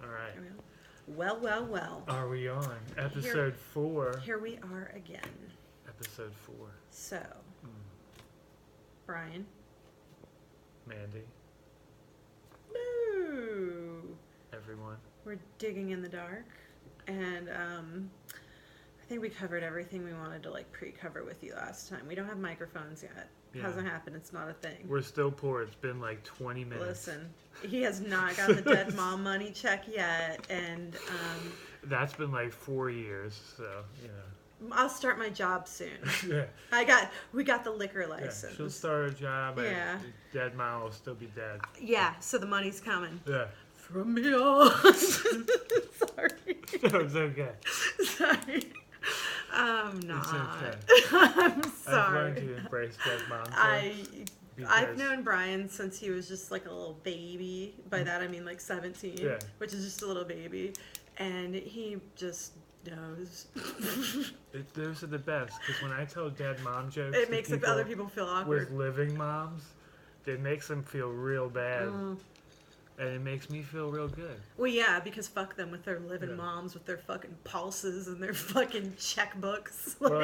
All right. Well. Are we on? Episode 4. Here we are again. Episode 4. So, Brian. Mandy. Boo! Everyone. We're digging in the dark. And I think we covered everything we wanted to pre-cover with you last time. We don't have microphones yet. It hasn't happened. It's not a thing. We're still poor. It's been like 20 minutes. Listen, he has not gotten the dead mom money check yet. And that's been like 4 years. So, you know. I'll start my job soon. Yeah. We got the liquor license. Yeah, she'll start a job. Yeah. And dead mom will still be dead. Yeah, so the money's coming. Yeah. From me on. Sorry. No, it's okay. Sorry. I'm not. It's okay. I'm sorry. I've learned to embrace dead mom. I've known Brian since he was just like a little baby. By that I mean like 17, which is just a little baby. And he just knows. Those are the best, because when I tell dead mom jokes, it makes other people feel awkward. With living moms, it makes them feel real bad. And it makes me feel real good. Well, yeah, because fuck them with their living moms, with their fucking pulses and their fucking checkbooks. Or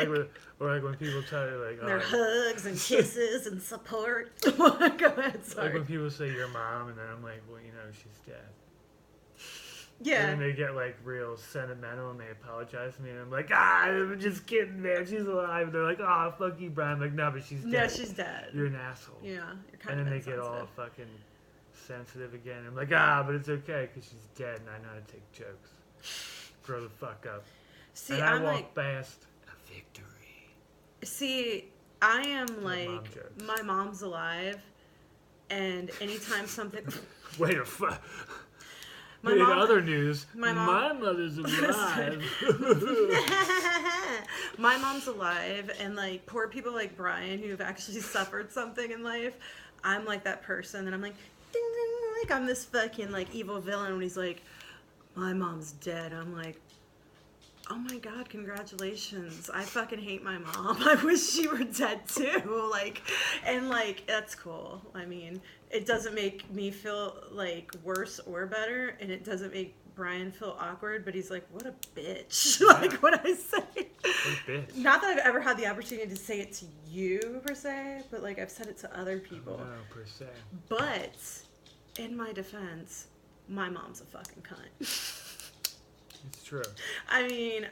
like when people tell you, like... Their hugs and kisses and support. Go ahead, sorry. Like when people say your mom, and then I'm like, well, you know, she's dead. Yeah. And then they get, like, real sentimental, and they apologize to me, and I'm like, I'm just kidding, man, she's alive. And they're like, oh, fuck you, Brian. I'm like, no, but she's dead. No, she's dead. You're an asshole. Yeah, you're kind of. And then they get all fucking... sensitive again. I'm like, but it's okay because she's dead and I know how to take jokes. Grow the fuck up. See, and I walk past a victory. See, I am like, my mom's alive, and anytime something... Wait a fuck. In other news, my mother's alive. My mom's alive, and like poor people like Brian who've actually suffered something in life, I'm like that person, and I'm like, ding, ding, like I'm this fucking like evil villain when he's like, my mom's dead. I'm like, oh my god, congratulations. I fucking hate my mom. I wish she were dead too. Like, and like, that's cool. I mean, it doesn't make me feel like worse or better, and it doesn't make Brian feel awkward, but he's like, what a bitch. Like, what I say. What a bitch. Not that I've ever had the opportunity to say it to you, per se, but like I've said it to other people. No, per se. But, in my defense, my mom's a fucking cunt. It's true. I mean...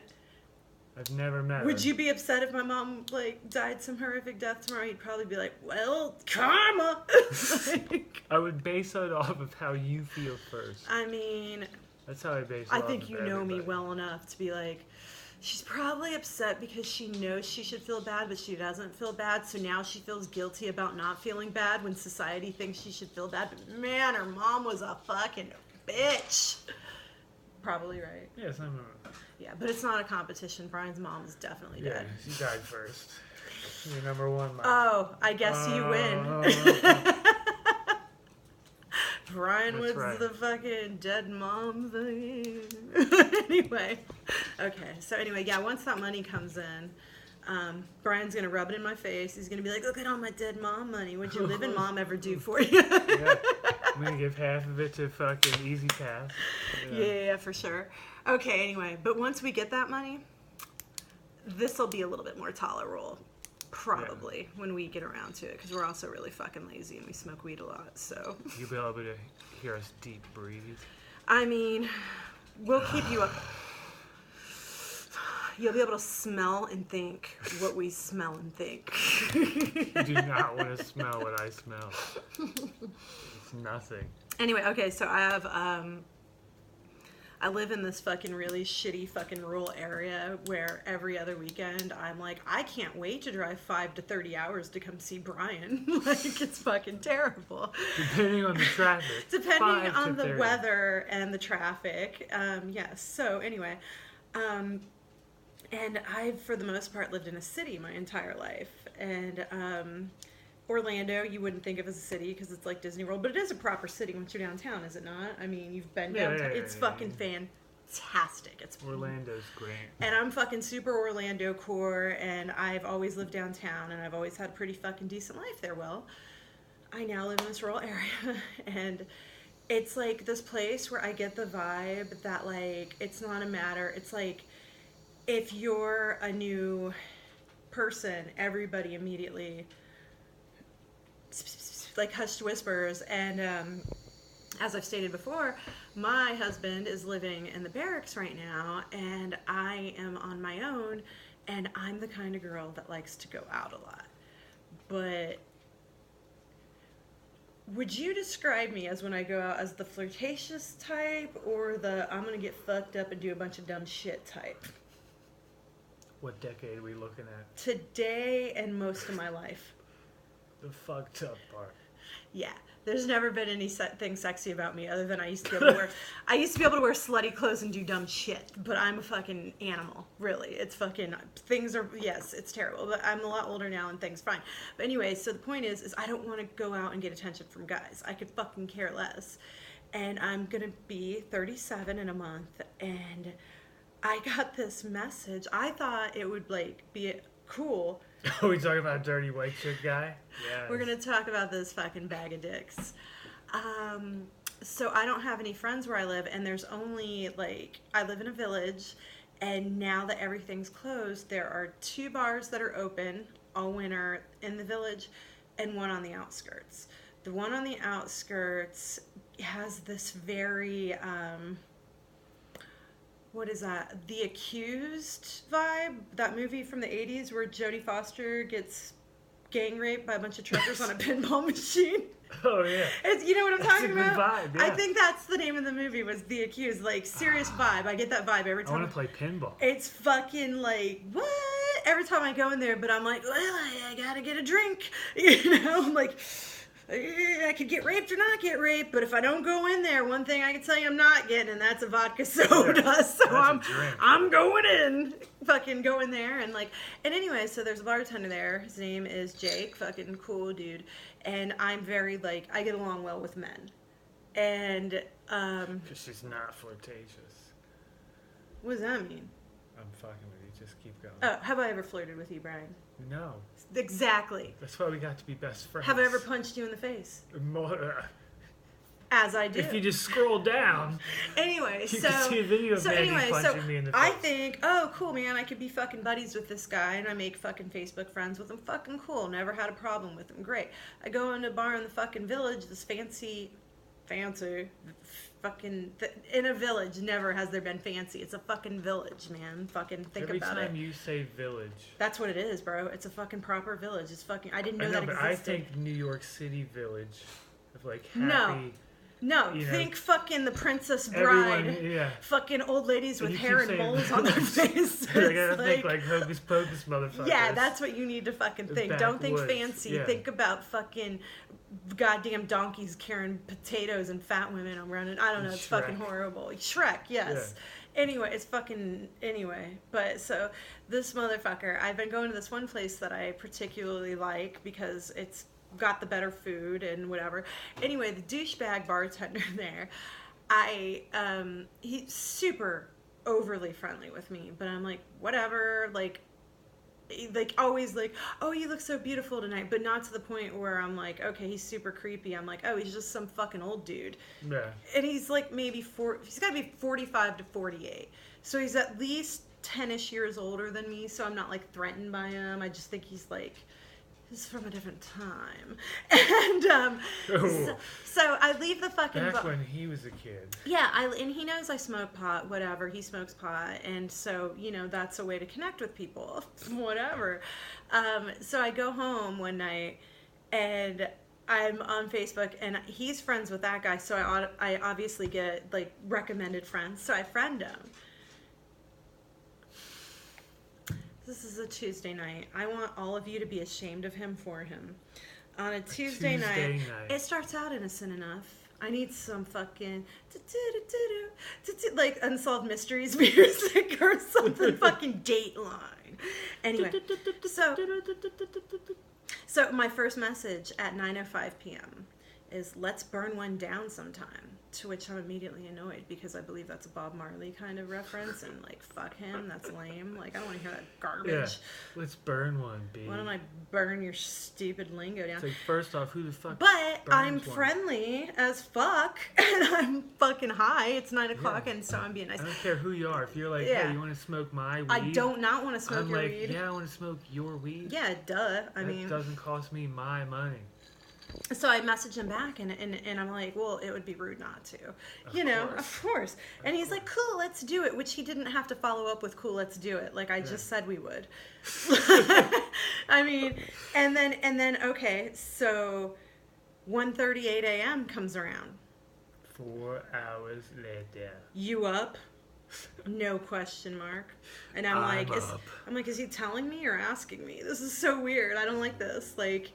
I've never met her. Would you be upset if my mom, like, died some horrific death tomorrow? You'd probably be like, well, karma! Like, I would base it off of how you feel first. I mean... That's how I base it I off think of you know everybody. me well enough to be like, she's probably upset because she knows she should feel bad, but she doesn't feel bad, so now she feels guilty about not feeling bad when society thinks she should feel bad. But man, her mom was a fucking bitch. Probably right. Yes, I'm Yeah, but it's not a competition. Brian's mom is definitely dead. Yeah, she died first. You're number one, mom. Oh, I guess you win. Brian was the fucking dead mom thing. Anyway. Okay, so anyway, yeah, once that money comes in, Brian's going to rub it in my face. He's going to be like, look at all my dead mom money. What'd your living mom ever do for you? Yeah. I'm going to give half of it to fucking Easy Pass. Yeah, for sure. Okay, anyway, but once we get that money, this will be a little bit more tolerable. Probably when we get around to it, because we're also really fucking lazy and we smoke weed a lot, so. You'll be able to hear us deep breathe. I mean, we'll keep you up. You'll be able to smell and think what we smell and think. I do not want to smell what I smell. It's nothing. Anyway, okay, so I have, I live in this fucking really shitty fucking rural area where every other weekend I'm like, I can't wait to drive 5 to 30 hours to come see Brian. Like, it's fucking terrible. Depending on the traffic. Depending on the weather and the traffic. Yes. So anyway, and I've, for the most part, lived in a city my entire life. And Orlando, you wouldn't think of as a city because it's like Disney World, but it is a proper city once you're downtown, is it not? I mean, you've been downtown. It's fucking fantastic. It's Orlando's great. And I'm fucking super Orlando core, and I've always lived downtown, and I've always had a pretty fucking decent life there. Well, I now live in this rural area, and it's like this place where I get the vibe that like it's not a matter. It's like if you're a new person, everybody immediately like hushed whispers. And as I've stated before, my husband is living in the barracks right now, and I am on my own, and I'm the kind of girl that likes to go out a lot. But would you describe me as when I go out as the flirtatious type or the I'm gonna get fucked up and do a bunch of dumb shit type? What decade are we looking at? Today and most of my life. The fucked up part. Yeah, there's never been anything sexy about me other than I used to be able to wear slutty clothes and do dumb shit. But I'm a fucking animal, really. It's fucking yes, it's terrible. But I'm a lot older now and things fine. But anyway, so the point is I don't want to go out and get attention from guys. I could fucking care less. And I'm gonna be 37 in a month, and I got this message. I thought it would like be cool. Are we talking about a dirty white chick guy? Yeah. We're gonna talk about this fucking bag of dicks. So I don't have any friends where I live, and there's only like I live in a village, and now that everything's closed, there are 2 bars that are open all winter in the village, and one on the outskirts. The one on the outskirts has this very what is that? The Accused vibe. That movie from the 80s where Jodie Foster gets gang raped by a bunch of truckers on a pinball machine. Oh, yeah. You know what I'm talking about? Vibe, yeah. I think that's the name of the movie was The Accused. Like, serious vibe. I get that vibe every time. I want to play pinball. It's fucking like, what? Every time I go in there, but I'm like, well, I gotta get a drink. You know? I'm like, I could get raped or not get raped, but if I don't go in there, one thing I can tell you I'm not getting, and that's a vodka soda. Yeah, so I'm going in. Fucking go in there and anyway, so there's a bartender there. His name is Jake, fucking cool dude. And I'm very I get along well with men. And because she's not flirtatious. What does that mean? I'm fucking with you. Just keep going. Oh, have I ever flirted with you, Brian? No. Exactly. That's why we got to be best friends. Have I ever punched you in the face? More, as I do. If you just scroll down, anyway, you can see a video of Mandy punching me in the face. I think, oh, cool, man, I could be fucking buddies with this guy, and I make fucking Facebook friends with him. Fucking cool. Never had a problem with him. Great. I go into a bar in the fucking village, this fancy, fucking, in a village, never has there been fancy. It's a fucking village, man. Fucking think about it. Every time you say village. That's what it is, bro. It's a fucking proper village. It's fucking, I didn't know that existed. I think New York City village of happy. No, think fucking The Princess Bride. Everyone, yeah. Fucking old ladies with hair and moles on their faces. I gotta think Hocus Pocus, motherfuckers. Yeah, that's what you need to fucking think. Don't think fancy. Yeah. Think about fucking goddamn donkeys carrying potatoes and fat women around. I don't know. It's Shrek. fucking horrible. Shrek, yes. Yeah. Anyway, it's fucking... Anyway. But, so, this motherfucker, I've been going to this one place that I particularly like because it's got the better food and whatever. Anyway, the douchebag bartender there, he's super overly friendly with me, but I'm like, whatever, always oh, you look so beautiful tonight, but not to the point where I'm like, okay, he's super creepy. I'm like, oh, he's just some fucking old dude. Yeah. And he's maybe he's got to be 45 to 48. So he's at least 10-ish years older than me, so I'm not threatened by him. I just think he's this is from a different time. And so I leave the fucking back when he was a kid. Yeah, and he knows I smoke pot, whatever. He smokes pot, and so, that's a way to connect with people, whatever. So I go home one night, and I'm on Facebook, and he's friends with that guy, so I obviously get, recommended friends, so I friend him. This is a Tuesday night. I want all of you to be ashamed of him for him. On a Tuesday night, it starts out innocent enough. I need some fucking Unsolved Mysteries music or something. Fucking Dateline. Anyway, so my first message at 9:05 p.m. is let's burn one down sometime. To which I'm immediately annoyed because I believe that's a Bob Marley kind of reference, and like, fuck him, that's lame. Like, I don't want to hear that garbage. Yeah, let's burn one, B. Why don't I burn your stupid lingo down? It's like, first off, who the fuck But I'm burns one? friendly as fuck, and I'm fucking high. It's 9 o'clock, and so I'm being nice. I don't care who you are. If you're like, hey, you want to smoke my weed? I don't not want to smoke I'm your like, weed. yeah, I want to smoke your weed. Yeah, duh. I mean, it doesn't cost me my money. So I message him back, and I'm like, well, it would be rude not to. Of course. And he's like, cool, let's do it, which he didn't have to follow up with, cool, let's do it. Like, I just said we would. I mean, and then okay, so 1:38 a.m. comes around. 4 hours later. You up? No question mark. And I'm like, is he telling me or asking me? This is so weird. I don't like this. Like...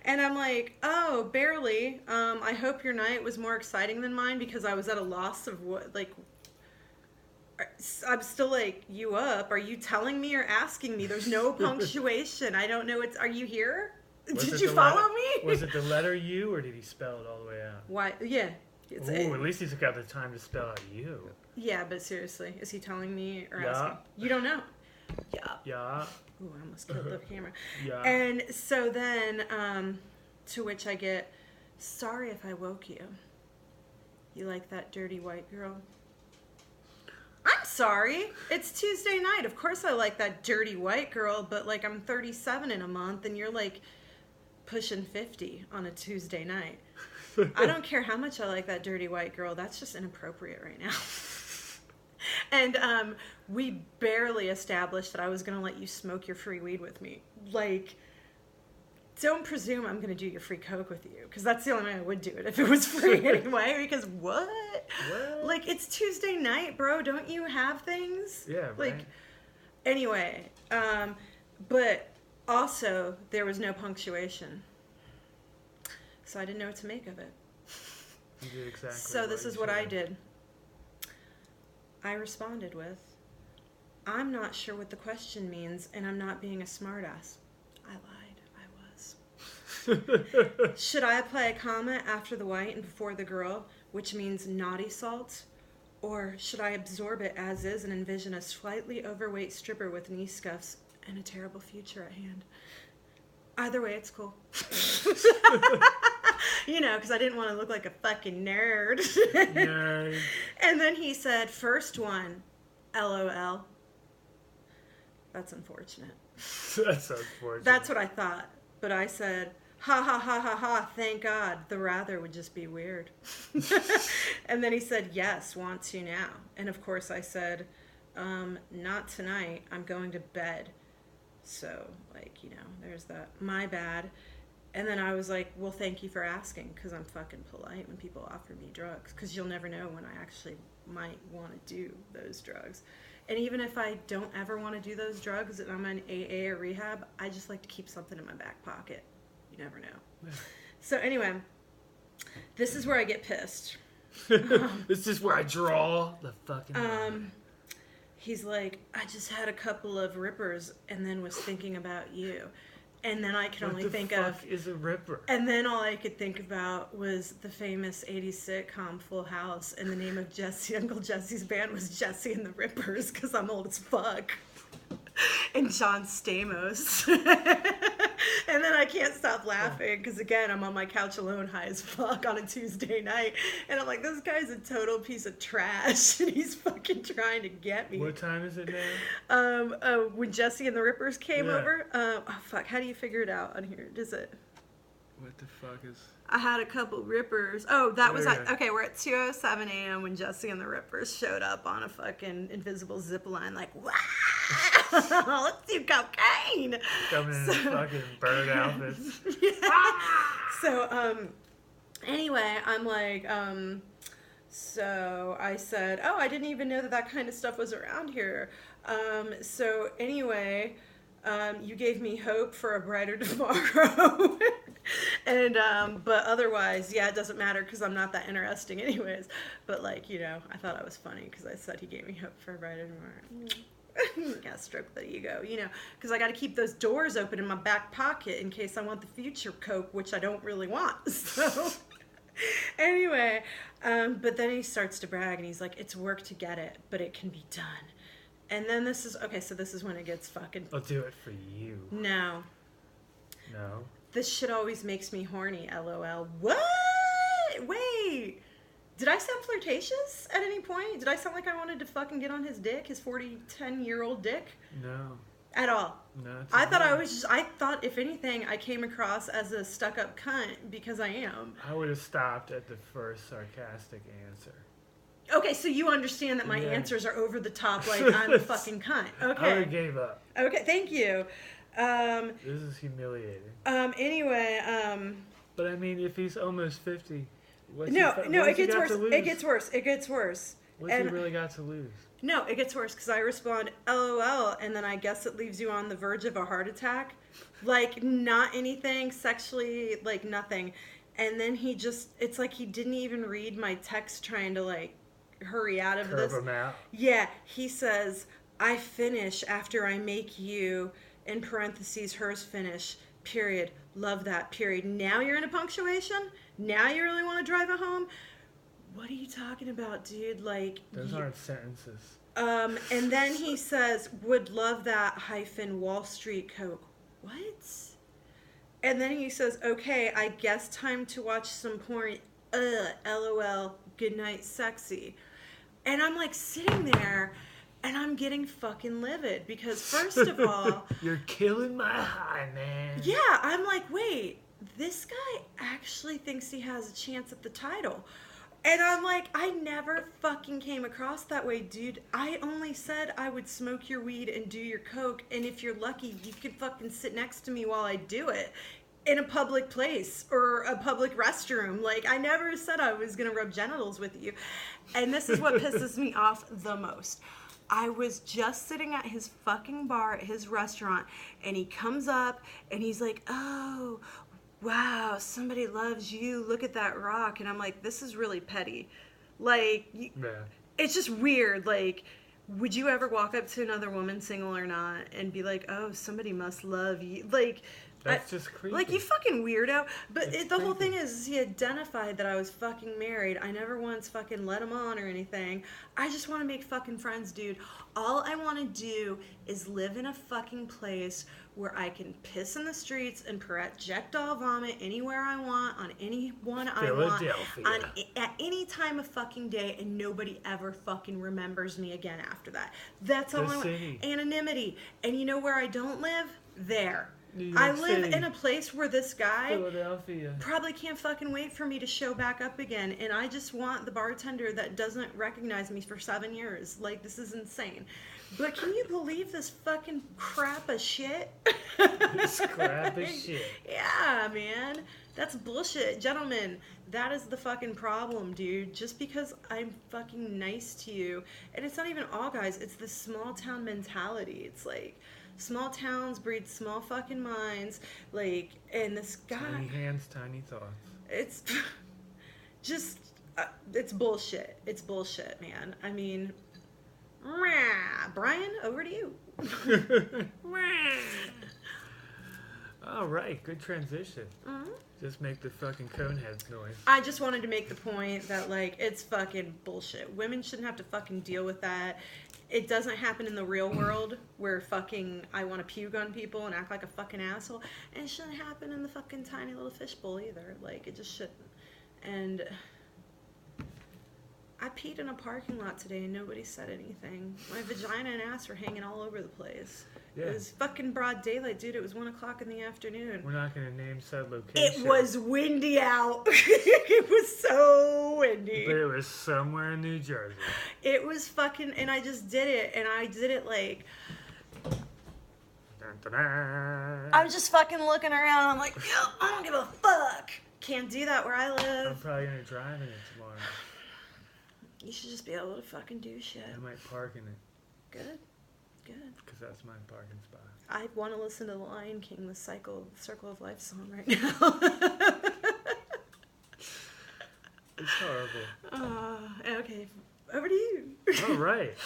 And I'm like, oh, barely. I hope your night was more exciting than mine because I was at a loss of what, like, I'm still like, you up? Are you telling me or asking me? There's no punctuation. I don't know. Are you here? Did you follow me? Was it the letter U or did he spell it all the way out? Why? Yeah. At least he took out the time to spell out U. Yeah, but seriously, is he telling me or asking? You don't know. Yeah. Ooh, I almost killed the camera. Yeah. And so then, to which I get, sorry if I woke you. You like that dirty white girl? I'm sorry. It's Tuesday night. Of course I like that dirty white girl, but like I'm 37 in a month and you're like pushing 50 on a Tuesday night. I don't care how much I like that dirty white girl. That's just inappropriate right now. And we barely established that I was going to let you smoke your free weed with me. Like, don't presume I'm going to do your free coke with you, because that's the only way I would do it if it was free anyway, because what? Like, it's Tuesday night, bro. Don't you have things? Yeah, right. Like, anyway, but also there was no punctuation. So I didn't know what to make of it. You did exactly. So this is what I did. I responded with, I'm not sure what the question means, and I'm not being a smartass. I lied. I was. Should I apply a comma after the white and before the girl, which means naughty salt? Or should I absorb it as is and envision a slightly overweight stripper with knee scuffs and a terrible future at hand? Either way, it's cool. Because I didn't want to look like a fucking nerd. Nerd. And then he said, first one, LOL. That's unfortunate. That's unfortunate. That's what I thought. But I said, ha ha ha ha ha, thank God. The rather would just be weird. And then he said, yes, want to now. And of course I said, not tonight. I'm going to bed. So, there's that. My bad. And then I was like, well, thank you for asking, because I'm fucking polite when people offer me drugs, because you'll never know when I actually might want to do those drugs. And even if I don't ever want to do those drugs and I'm in AA or rehab, I just like to keep something in my back pocket. You never know. Yeah. So anyway, this is where I get pissed. This is where I draw the fucking line. He's like, I just had a couple of rippers and then was thinking about you. And then I could only think of... What the fuck is a ripper? And then all I could think about was the famous 80s sitcom Full House, and the name of Uncle Jesse's band was Jesse and the Rippers, because I'm old as fuck. And John Stamos. And then I can't stop laughing, because again, I'm on my couch alone, high as fuck, on a Tuesday night. And I'm like, this guy's a total piece of trash, and he's fucking trying to get me. What time is it now? When Jesse and the Rippers came over. Oh, fuck, how do you figure it out on here? Does it... What the fuck is... I had a couple rippers. Oh, that was... Okay, we're at 2:07 a.m. when Jesse and the Rippers showed up on a fucking invisible zip line, like, wow! Let's do cocaine! Coming in fucking bird outfits. So, anyway, I'm like, so I said, oh, I didn't even know that kind of stuff was around here. So anyway, you gave me hope for a brighter tomorrow. And, but otherwise, yeah, it doesn't matter because I'm not that interesting anyways. But I thought I was funny because I said he gave me hope for a brighter tomorrow. Gotta stroke the ego, you know, because I got to keep those doors open in my back pocket in case I want the future Coke, which I don't really want. So, anyway, but then he starts to brag and he's like, it's work to get it, but it can be done. And then this is, okay, so this is when it gets fucking... I'll do it for you. No. No? This shit always makes me horny, LOL. What? Wait. Did I sound flirtatious at any point? Did I sound like I wanted to fucking get on his dick, his 10-year-old dick? No. At all. No. I thought if anything, I came across as a stuck-up cunt because I am. I would have stopped at the first sarcastic answer. Okay, so you understand that my answers are over the top, like I'm a fucking cunt. Okay. I would have gave up. Okay, thank you. This is humiliating. Anyway, But I mean, if he's almost 50, it gets worse. It gets worse. It gets worse. What's he really got to lose? No, it gets worse because I respond, LOL, and then I guess it leaves you on the verge of a heart attack. Like, not anything sexually, like, nothing. And then it's like he didn't even read my text trying to, like, hurry out of this. Curve him out. Yeah, he says, I finish after I make you, in parentheses, hers finish, period. Love that, period. Now you're in a punctuation? Now you really want to drive it home? What are you talking about, dude? Like, those aren't sentences. And then he says, would love that Wall Street Coke. What? And then he says, okay, I guess time to watch some porn. LOL, good night, sexy. And I'm like sitting there and I'm getting fucking livid because first of all... You're killing my high, man. Yeah, I'm like, wait, this guy actually thinks he has a chance at the title. And I'm like, I never fucking came across that way, dude. I only said I would smoke your weed and do your coke, and if you're lucky, you could fucking sit next to me while I do it in a public place or a public restroom. Like, I never said I was gonna rub genitals with you. And this is what pisses me off the most. I was just sitting at his fucking bar at his restaurant, and he comes up, and he's like, oh, wow, somebody loves you. Look at that rock. And I'm like, this is really petty. Like, It's just weird. Like, would you ever walk up to another woman, single or not, and be like, oh, somebody must love you? Like, that's just creepy. Like, you fucking weirdo. But the whole thing is he identified that I was fucking married. I never once fucking let him on or anything. I just want to make fucking friends, dude. All I want to do is live in a fucking place where I can piss in the streets and projectile vomit anywhere I want, on anyone I want, at any time of fucking day, and nobody ever fucking remembers me again after that. That's all I want. Anonymity. And you know where I don't live? There. I live in a place where this guy probably can't fucking wait for me to show back up again, and I just want the bartender that doesn't recognize me for 7 years. Like, this is insane. But can you believe this fucking crap of shit? This crap of shit. Yeah, man. That's bullshit. Gentlemen, that is the fucking problem, dude. Just because I'm fucking nice to you, and it's not even all guys, it's the small town mentality. It's like, small towns breed small fucking minds, like, and this guy... Tiny hands, tiny thoughts. It's just, it's bullshit. It's bullshit, man. I mean, Brian, over to you. All right, good transition. Mm-hmm. Just make the fucking coneheads noise. I just wanted to make the point that, like, it's fucking bullshit. Women shouldn't have to fucking deal with that. It doesn't happen in the real world where fucking I want to puke on people and act like a fucking asshole. And it shouldn't happen in the fucking tiny little fishbowl either. Like, it just shouldn't. And I peed in a parking lot today and nobody said anything. My vagina and ass were hanging all over the place. Yeah. It was fucking broad daylight, dude. It was 1 o'clock in the afternoon. We're not going to name said location. It was windy out. It was so windy. But it was somewhere in New Jersey. It was fucking, and I just did it, and I did it like... I'm just fucking looking around. I'm like, yo, I don't give a fuck. Can't do that where I live. I'm probably going to drive in it tomorrow. You should just be able to fucking do shit. I might park in it. Good. Good. Because that's my parking spot. I want to listen to The Lion King, the Circle of Life song right now. It's horrible. Okay, over to you. All right.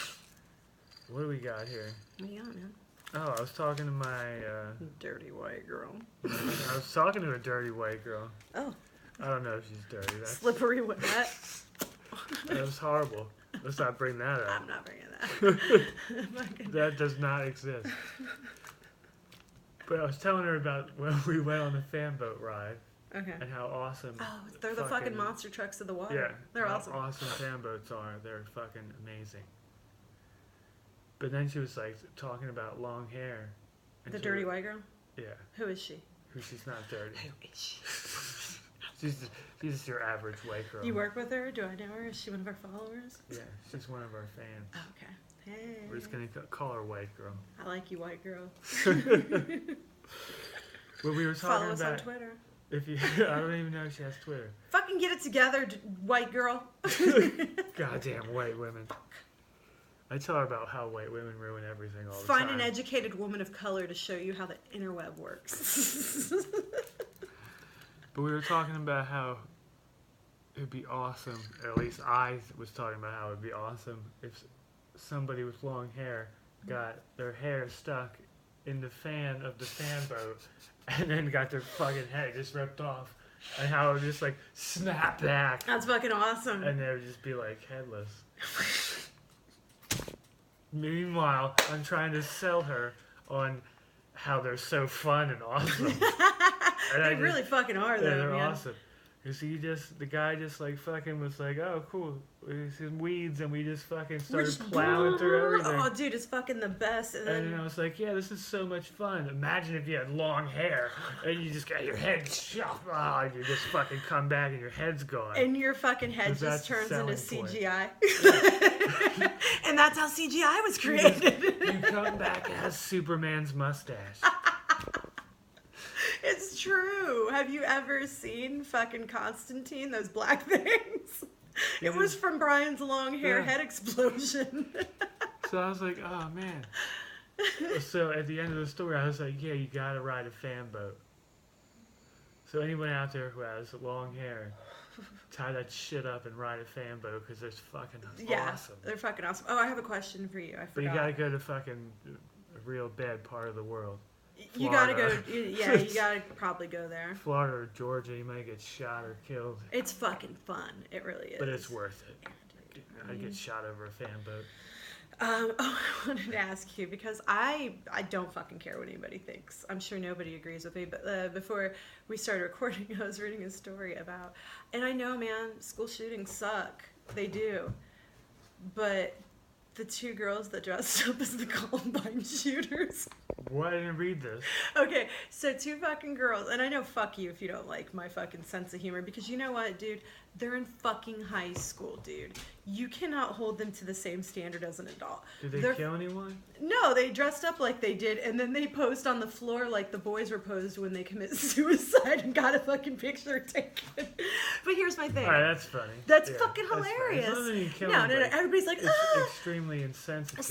What do we got here? What do you got, man? Oh, I was talking to my... Dirty white girl. I was talking to a dirty white girl. Oh. I don't know if she's dirty. That's, Slippery wet. that was horrible. Let's not bring that up. I'm not bringing that. That does not exist. But I was telling her about when we went on the fan boat ride. Okay. And how awesome. Oh, they're the fucking monster trucks of the water. Yeah. They're how awesome. awesome fan boats are. They're fucking amazing. But then she was like talking about long hair. The dirty white girl? Yeah. Who is she? She's not dirty. Who is she? She's just your average white girl. You work with her? Do I know her? Is she one of our followers? Yeah, she's one of our fans. Oh, okay. Hey. We're just gonna call her white girl. I like you, white girl. Well, we were talking Follow us about on Twitter. if you. I don't even know if she has Twitter. Fucking get it together, white girl. Goddamn white women. I tell her about how white women ruin everything all the Find time. an educated woman of color to show you how the interweb works. But we were talking about how it'd be awesome, at least I was talking about how it'd be awesome if somebody with long hair got their hair stuck in the fan of the fan boat and then got their fucking head just ripped off and how it would just like snap back That's fucking awesome. and they would just be like headless. Meanwhile, I'm trying to sell her on how they're so fun and awesome. And They really fucking are, though, yeah, they're man. awesome. Because the guy just like fucking was like, oh, cool, there's some weeds, and we just fucking started plowing through everything. Oh, dude, it's fucking the best. And And then I was like, yeah, this is so much fun. Imagine if you had long hair, and you just got your head chopped, and you just fucking come back, and your head's gone. And your fucking head 'Cause just that's turns the into selling CGI. And that's how CGI was created. You come back as Superman's mustache. It's true. Have you ever seen fucking Constantine, those black things? It was from Brian's long hair head explosion. So I was like, oh, man. So at the end of the story, I was like, yeah, you gotta ride a fan boat. So anyone out there who has long hair, tie that shit up and ride a fan boat because it's fucking awesome. They're fucking awesome. Oh, I have a question for you. I forgot. But you gotta go to fucking a real bad part of the world. You gotta Florida. go. Yeah, you gotta probably go there. Florida or Georgia, you might get shot or killed. It's fucking fun. It really is. But it's worth it. I'd get shot over a fan boat. Oh, I wanted to ask you because I don't fucking care what anybody thinks. I'm sure nobody agrees with me. But before we started recording, I was reading a story about, and I know, man, school shootings suck. They do. But the two girls that dressed up as the Columbine shooters. Why didn't I read this? Okay, so two fucking girls, and I know fuck you if you don't like my fucking sense of humor, because you know what, dude? They're in fucking high school, dude. You cannot hold them to the same standard as an adult. Did they kill anyone? No, they dressed up like they did, and then they posed on the floor like the boys were posed when they commit suicide and got a fucking picture taken. But here's my thing. Alright, that's funny. That's Yeah, fucking that's hilarious. funny. It's not No, everybody's like, it's extremely insensitive.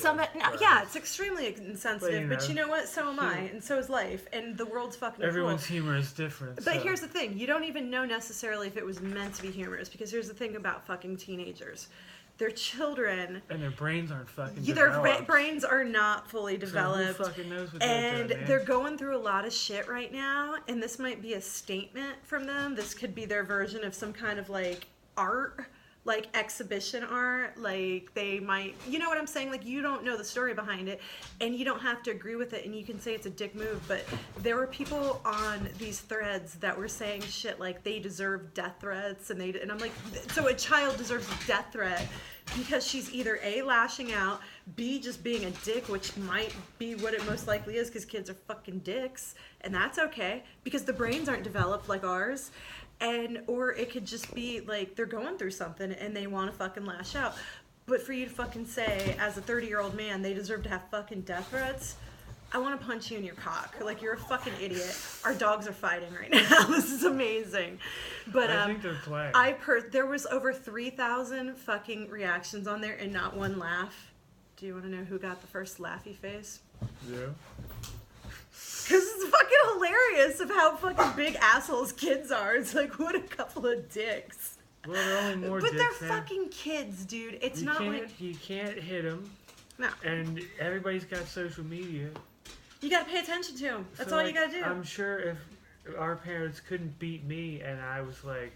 yeah, it's extremely insensitive, But you know what? So am I, and so is life, and the world's fucking Everyone's cruel. humor is different. But here's the thing, you don't even know necessarily if it was meant to be humorous, because here's the thing about fucking teenagers. They're children. And their brains aren't fucking Their developed. brains are not fully developed. So who fucking knows what and they're doing, they're going through a lot of shit right now, and this might be a statement from them. This could be their version of some kind of like art, like exhibition art. Like they might, you know what I'm saying? Like you don't know the story behind it, and you don't have to agree with it, and you can say it's a dick move, but there were people on these threads that were saying shit like they deserve death threats, and I'm like, so a child deserves a death threat because she's either A, lashing out, B, just being a dick, which might be what it most likely is because kids are fucking dicks, and that's okay because the brains aren't developed like ours. Or it could just be like they're going through something and they want to fucking lash out. But for you to fucking say, as a 30-year-old man, they deserve to have fucking death threats, I want to punch you in your cock. Like, you're a fucking idiot. Our dogs are fighting right now. This is amazing. But I think they're playing. there was over 3,000 fucking reactions on there and not one laugh. Do you want to know who got the first laughy face? Yeah. Because it's fucking hilarious of how fucking big assholes kids are. It's like, what a couple of dicks. Well, they're only more but dicks, they're man. fucking kids, dude. It's You not can't, like... You can't hit them No. And everybody's got social media. You gotta pay attention to them. That's So, all like, you gotta do. I'm sure if our parents couldn't beat me and I was like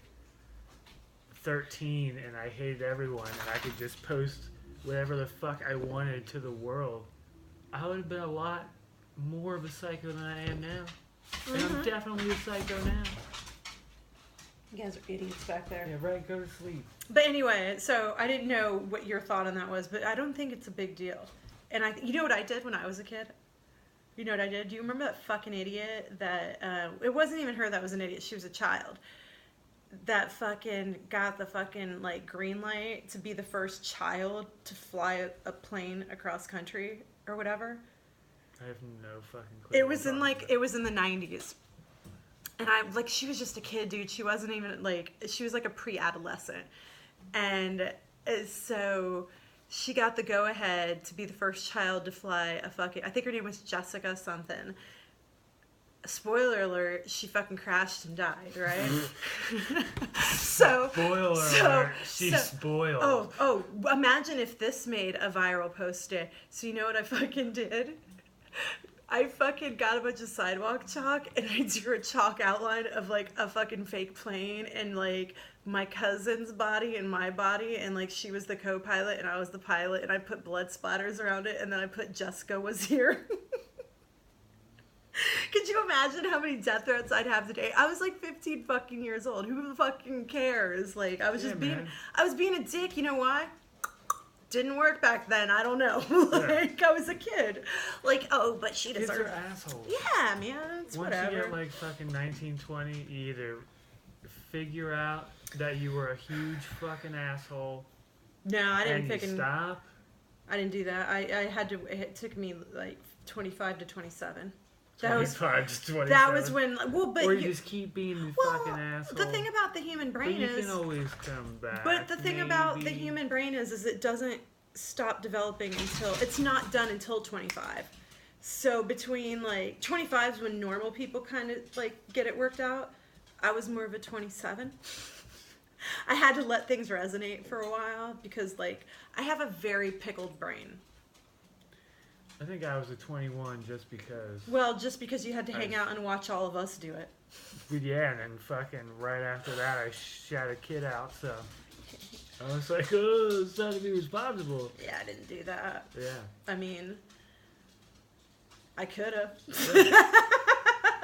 13 and I hated everyone and I could just post whatever the fuck I wanted to the world, I would have been a lot more of a psycho than I am now. And I'm definitely a psycho now. You guys are idiots back there. Yeah, right, go to sleep. But anyway, so I didn't know what your thought on that was, but I don't think it's a big deal. And you know what I did when I was a kid? You know what I did? Do you remember that fucking idiot that, it wasn't even her that was an idiot, she was a child, that fucking got the fucking, like, green light to be the first child to fly a plane across country or whatever? I have no fucking clue. It was in, like, it was in the 90s. And she was just a kid, dude. She wasn't even, like, she was, like, a pre-adolescent. And so she got the go-ahead to be the first child to fly a fucking, I think her name was Jessica something. Spoiler alert, she fucking crashed and died, right? Spoiler alert, she's spoiled. Oh, imagine if this made a viral post today. So you know what I fucking did? I fucking got a bunch of sidewalk chalk and I drew a chalk outline of like a fucking fake plane and like my cousin's body and my body, and like she was the co-pilot and I was the pilot, and I put blood splatters around it, and then I put Jessica was here. Could you imagine how many death threats I'd have today? I was like 15 fucking years old. Who fucking cares? Like, I was just I was being a dick. You know why? Didn't work back then. I don't know. Like, I was a kid. Like, oh, but she deserves. Kids are assholes. Yeah, man. It's Once whatever. you get like fucking 19, 20, you either figure out that you were a huge fucking asshole. No, I didn't and fucking. You stop. I didn't do that. I had to. It took me like 25 to 27. That 25 to 27. That was when. Well, but or you just keep being the fucking asshole. The thing about the human brain but you is. can always come back. But the thing about the maybe. human brain is it doesn't stop developing until it's not done until 25. So between like 25 is when normal people kind of like get it worked out. I was more of a 27. I had to let things resonate for a while because like I have a very pickled brain. I think I was a 21 just because. Well, just because you had to hang out and watch all of us do it. Yeah, and then fucking right after that I shot a kid out, so I was like, oh, it's time to be responsible. Yeah, I didn't do that. Yeah. I mean, I could have. Yeah.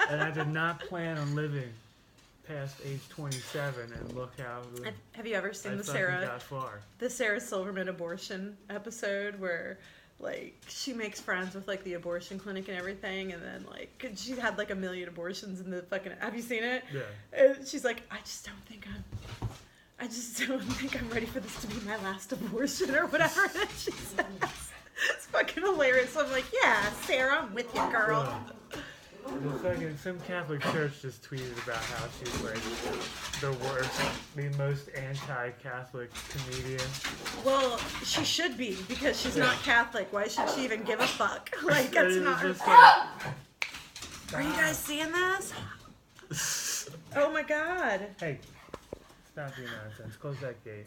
And I did not plan on living past age 27, and look how have you ever seen I the got far. Sarah Silverman abortion episode where like she makes friends with like the abortion clinic and everything, and then like she had like 1 million abortions in the fucking. Have you seen it? Yeah. And she's like, I just don't think I'm ready for this to be my last abortion or whatever that she says. It's fucking hilarious. I'm like, yeah, Sarah, I'm with you, girl. Some Catholic church just tweeted about how she's like the worst, the most anti-Catholic comedian. Well, she should be because she's not Catholic. Why should she even give a fuck? Like, that's not her. Are you guys seeing this? Oh my god. Hey, stop your nonsense. Close that gate.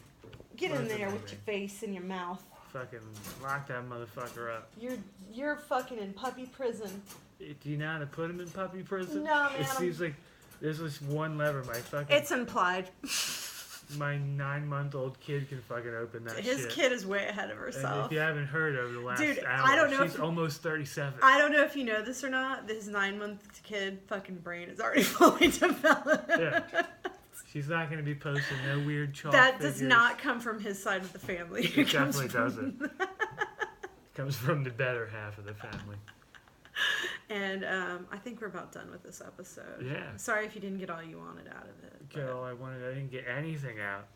Get in there with your face in your mouth. Fucking lock that motherfucker up. You're fucking in puppy prison. Do you know how to put him in puppy prison? No, man. It seems like there's this one lever. It's implied. My 9-month-old kid can fucking open that His shit. kid is way ahead of herself. And if you haven't heard over the last hour, I don't know she's almost 37. I don't know if you know this or not. His 9-month kid fucking brain is already fully developed. Yeah. She's not going to be posting no weird chalk That figures. does not come from his side of the family. It definitely doesn't. It comes from the better half of the family. And I think we're about done with this episode. Yeah. Sorry if you didn't get all you wanted out of it. Okay, all I wanted, I didn't get anything out.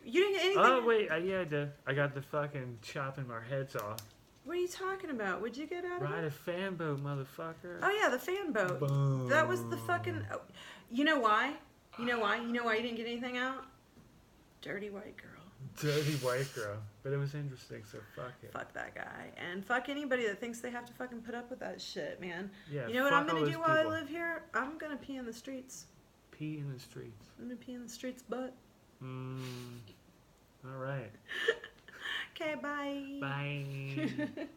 You didn't get anything? Oh, wait, yeah, I did. I got the fucking chopping our heads off. What are you talking about? What'd you get out of it? Ride a fan boat, motherfucker. Oh, yeah, the fan boat. Boom. That was the fucking... Oh, you know why? You know why you didn't get anything out? Dirty white girl. Dirty white girl. But it was interesting, so fuck it. Fuck that guy. And fuck anybody that thinks they have to fucking put up with that shit, man. Yeah, you know what I'm fuck gonna all do those while I people. live here? I'm gonna pee in the streets. Pee in the streets. I'm gonna pee in the streets' butt. All right. Okay, bye. Bye.